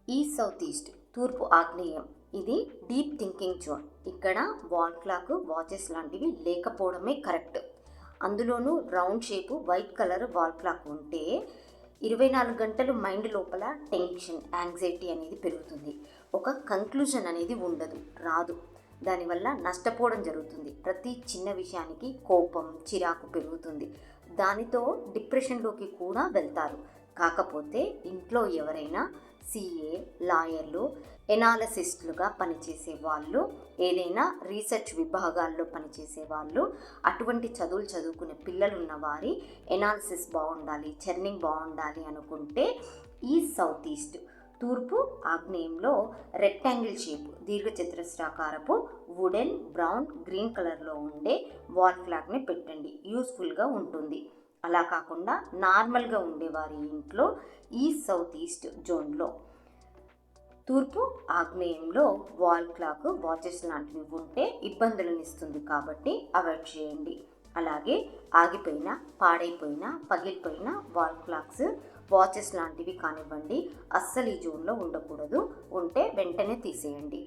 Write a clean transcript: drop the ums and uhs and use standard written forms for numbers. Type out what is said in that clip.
ఈ south east తూర్పు ఆగ్నేయం ఇది డీప్ థింకింగ్ జోన్. ఇక్కడ వాల్ క్లాక్, వాచెస్ లాంటివి లేకపోవడమే కరెక్ట్. అందులోనూ round shape white colour wall clock ఉంటే 24 గంటలు మైండ్ లోపల టెన్షన్, యాంగ్జైటీ అనేది పెరుగుతుంది. ఒక కంక్లూజన్ అనేది ఉండదు, రాదు. దానివల్ల నష్టపోవడం జరుగుతుంది. ప్రతి చిన్న విషయానికి కోపం, చిరాకు పెరుగుతుంది. దానితో డిప్రెషన్లోకి కూడా వెళ్తారు. కాకపోతే ఇంట్లో ఎవరైనా సిఏ, లాయర్లు, ఎనాలసిస్టులుగా పనిచేసే వాళ్ళు, ఏదైనా రీసెర్చ్ విభాగాల్లో పనిచేసే వాళ్ళు, అటువంటి చదువులు చదువుకునే పిల్లలున్న వారి ఎనాలిసిస్ బాగుండాలి, చర్నింగ్ బాగుండాలి అనుకుంటే ఈ సౌత్ ఈస్ట్ తూర్పు ఆగ్నేయంలో రెక్టాంగిల్ షేప్, దీర్ఘచతురస్రాకారపు వుడెన్, బ్రౌన్, గ్రీన్ కలర్లో ఉండే వాల్ క్లాక్ని పెట్టండి. యూస్ఫుల్గా ఉంటుంది. అలా కాకుండా నార్మల్గా ఉండేవారి ఇంట్లో ఈ సౌత్ ఈస్ట్ జోన్లో తూర్పు ఆగ్నేయంలో వాల్ క్లాక్, వాచెస్ లాంటివి ఉంటే ఇబ్బందులను ఇస్తుంది. కాబట్టి అవాయిడ్ చేయండి. అలాగే ఆగిపోయిన, పాడైపోయిన, పగిలిపోయిన వాల్ క్లాక్స్, వాచెస్ లాంటివి కానివ్వండి, అస్సలు ఈ జోన్లో ఉండకూడదు. ఉంటే వెంటనే తీసేయండి.